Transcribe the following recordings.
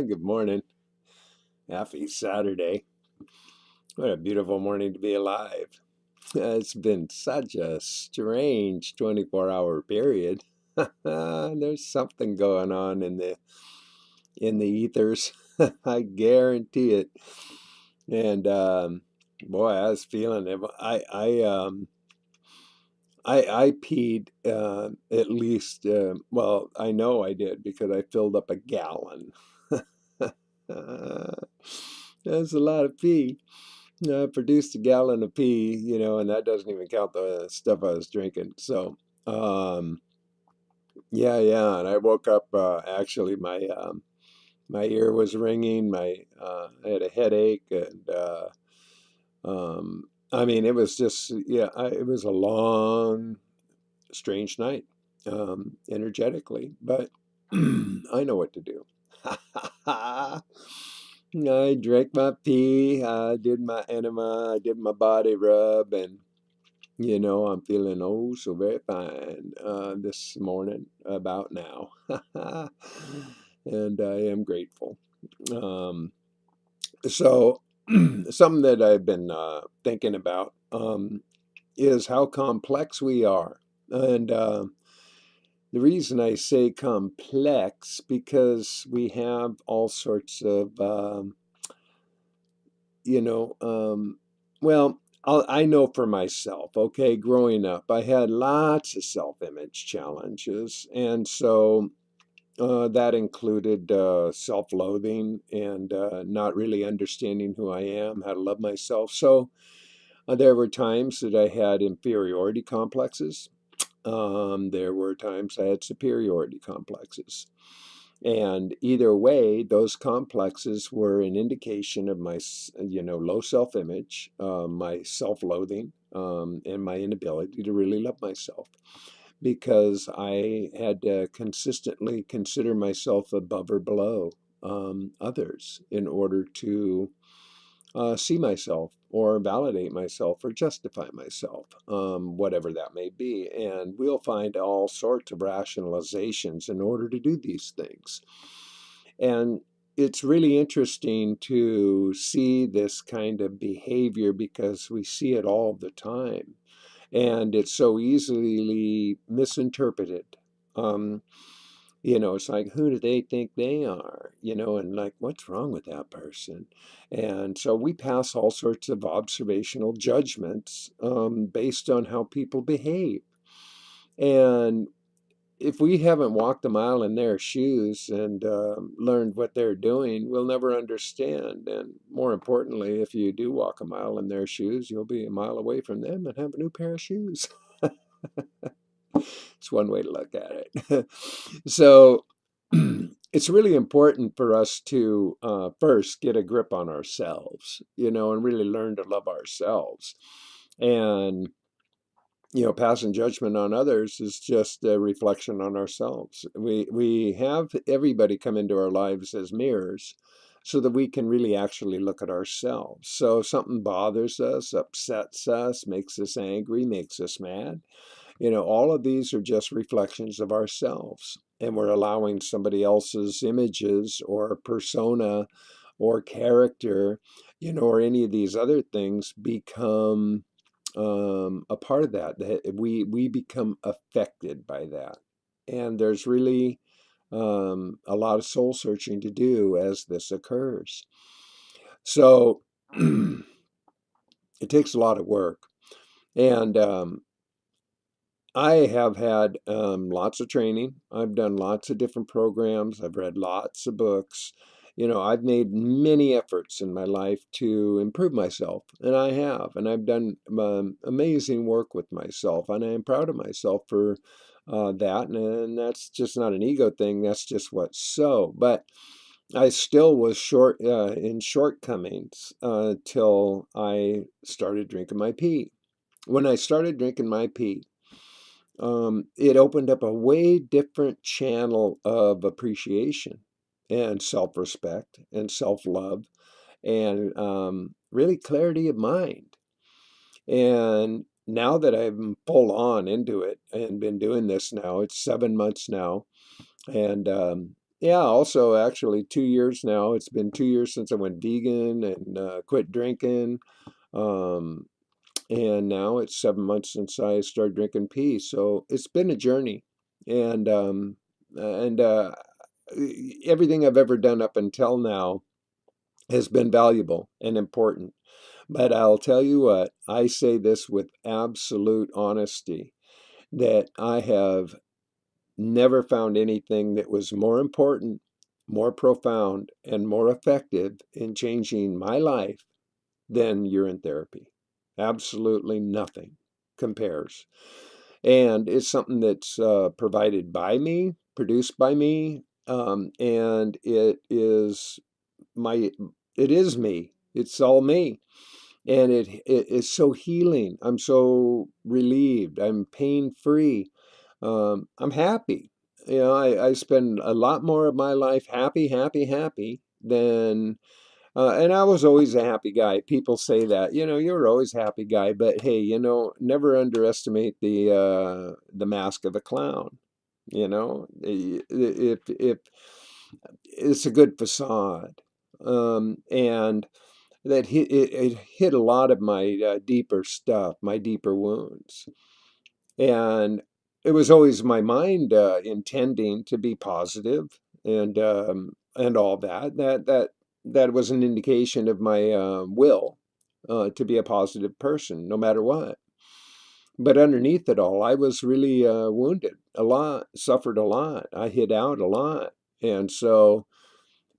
Good morning. Happy Saturday. What a beautiful morning to be alive. It's been such a strange 24-hour period. There's something going on in the ethers. I guarantee it. And boy, I was feeling it. I peed at least, well, I know I did because I filled up a gallon. That's a lot of pee. I produced a gallon of pee, and that doesn't even count the stuff I was drinking. So, um, yeah. And I woke up, actually, my ear was ringing. I had a headache, and I mean, it was just, yeah, it was a long, strange night, energetically, but I know what to do. I drank my pee, I did my enema, I did my body rub, and I'm feeling oh so very fine this morning about now. And I am grateful. Um, so, something that I've been thinking about is how complex we are. And the reason I say complex because we have all sorts of you know, well, I know for myself, okay, growing up, I had lots of self-image challenges. And so that included self-loathing and not really understanding who I am, how to love myself. So there were times that I had inferiority complexes. There were times I had superiority complexes. And either way, those complexes were an indication of my, low self-image, my self-loathing, and my inability to really love myself because I had to consistently consider myself above or below others in order to see myself or validate myself or justify myself, whatever that may be. And we'll find all sorts of rationalizations in order to do these things. And it's really interesting to see this kind of behavior because we see it all the time. And it's so easily misinterpreted. Um, it's like, who do they think they are? And like, what's wrong with that person? And so we pass all sorts of observational judgments based on how people behave. And if we haven't walked a mile in their shoes and learned what they're doing, we'll never understand. And more importantly, if you do walk a mile in their shoes, you'll be a mile away from them and have a new pair of shoes. It's one way to look at it. So it's really important for us to first get a grip on ourselves, and really learn to love ourselves. And, passing judgment on others is just a reflection on ourselves. We have everybody come into our lives as mirrors so that we can really actually look at ourselves. So if something bothers us, upsets us, makes us angry, makes us mad, all of these are just reflections of ourselves. And we're allowing somebody else's images or persona or character, or any of these other things become a part of that. We become affected by that. And there's really a lot of soul searching to do as this occurs. So it takes a lot of work. And I have had lots of training. I've done lots of different programs. I've read lots of books. I've made many efforts in my life to improve myself, and I have. And I've done amazing work with myself, and I am proud of myself for that. And that's just not an ego thing. That's just what's so. But I still was in shortcomings till I started drinking my pee. When I started drinking my pee, it opened up a way different channel of appreciation and self-respect and self-love and really clarity of mind. And now that I'm full on into it and been doing this now, it's 7 months now. And Yeah, also actually 2 years now. It's been 2 years since I went vegan and quit drinking. Um, and now it's 7 months since I started drinking pee. So it's been a journey. And and everything I've ever done up until now has been valuable and important. But I'll tell you what, I say this with absolute honesty, that I have never found anything that was more important, more profound, and more effective in changing my life than urine therapy. Absolutely nothing compares. And it's something that's provided by me, produced by me, and my, it is me. It's all me. And it is so healing. I'm so relieved. I'm pain free. I'm happy. I spend a lot more of my life happy, happy, happy than, and I was always a happy guy. People say that, you're always a happy guy, but hey, never underestimate the mask of a clown. If it's a good facade, and it hit a lot of my deeper stuff, my deeper wounds. And it was always my mind intending to be positive and all that. That was an indication of my will to be a positive person, no matter what. But underneath it all, I was really wounded a lot, suffered a lot. I hid out a lot, and so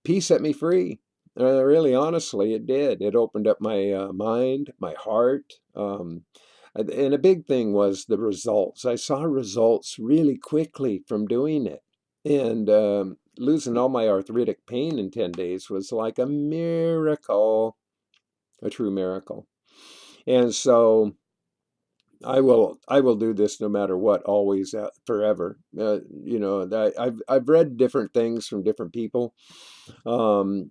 peace set me free. Really, honestly, it did. It opened up my mind, my heart. And a big thing was the results. I saw results really quickly from doing it. And losing all my arthritic pain in 10 days was like a miracle, a true miracle. And so I will do this no matter what, always, forever. I've read different things from different people. Well,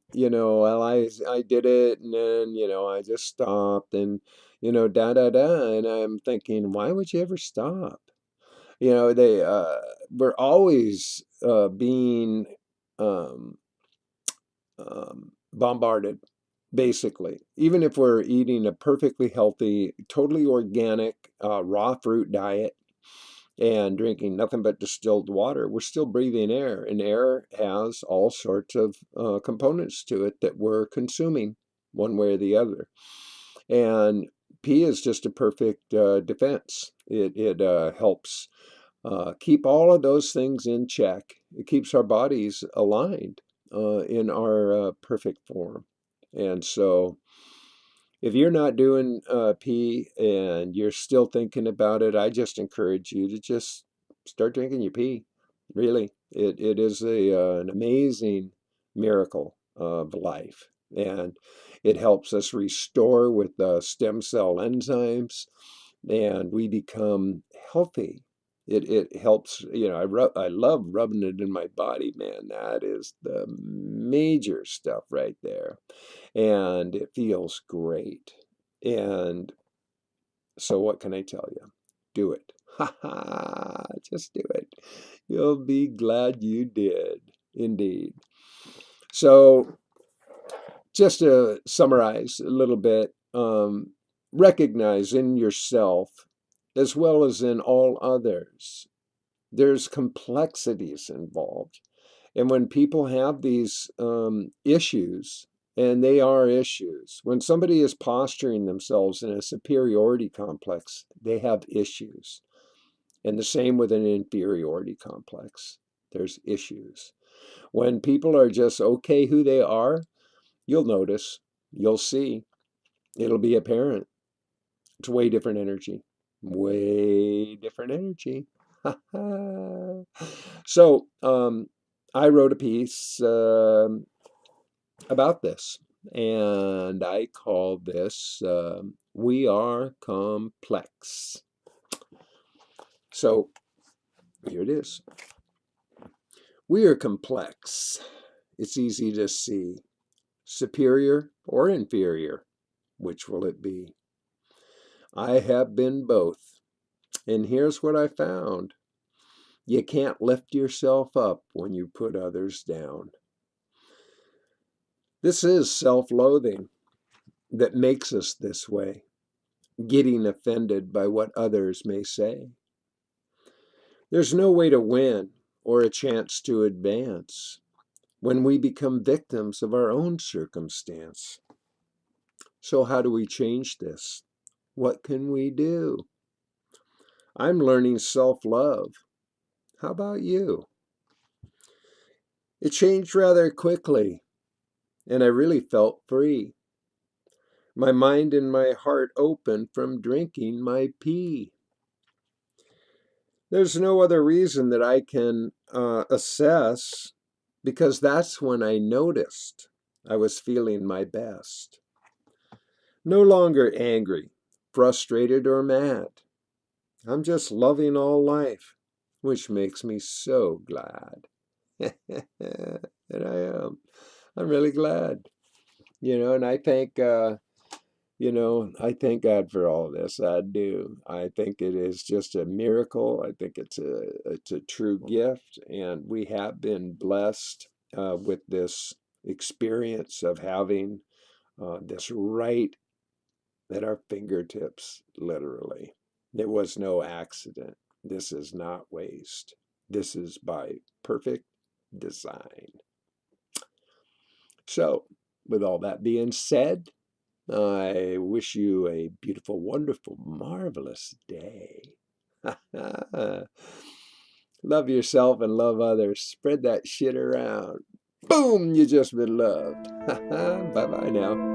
I did it, and then, I just stopped, and, da da da. And I'm thinking, why would you ever stop? They we're always being um, bombarded, basically. Even if we're eating a perfectly healthy, totally organic, raw fruit diet and drinking nothing but distilled water, we're still breathing air, and air has all sorts of components to it that we're consuming one way or the other. And pee is just a perfect defense. It helps keep all of those things in check. It keeps our bodies aligned in our perfect form. And so, if you're not doing pee and you're still thinking about it, I just encourage you to just start drinking your pee. Really, it is an amazing miracle of life, and it helps us restore with stem cell enzymes, and we become healthy. It helps. I love rubbing it in my body, man. That is the major stuff right there, and it feels great. And so, what can I tell you? Do it. Ha ha! Just do it. You'll be glad you did, indeed. So, just to summarize a little bit, recognize in yourself, as well as in all others, there's complexities involved. And when people have these issues, and they are issues, when somebody is posturing themselves in a superiority complex, they have issues. And the same with an inferiority complex, there's issues. When people are just okay who they are, you'll notice, you'll see, it'll be apparent. It's way different energy. Way different energy. So, I wrote a piece about this, and I call this We Are Complex. So, here it is. We are complex. It's easy to see. Superior or inferior? Which will it be? I have been both. And here's what I found. You can't lift yourself up when you put others down. This is self-loathing that makes us this way, getting offended by what others may say. There's no way to win or a chance to advance when we become victims of our own circumstance. So how do we change this? What can we do? I'm learning self-love. How about you? It changed rather quickly, and I really felt free. My mind and my heart open from drinking my pee. There's no other reason that I can assess, because that's when I noticed I was feeling my best. No longer angry, frustrated, or mad. I'm just loving all life, which makes me so glad. And I am. I'm really glad. And I thank I thank God for all this. I do. I think it is just a miracle. I think it's a true gift, and we have been blessed with this experience of having this right at our fingertips, literally. It was no accident. This is not waste. This is by perfect design. So, with all that being said, I wish you a beautiful, wonderful, marvelous day. Love yourself and love others. Spread that shit around. Boom, you just been loved. Bye-bye now.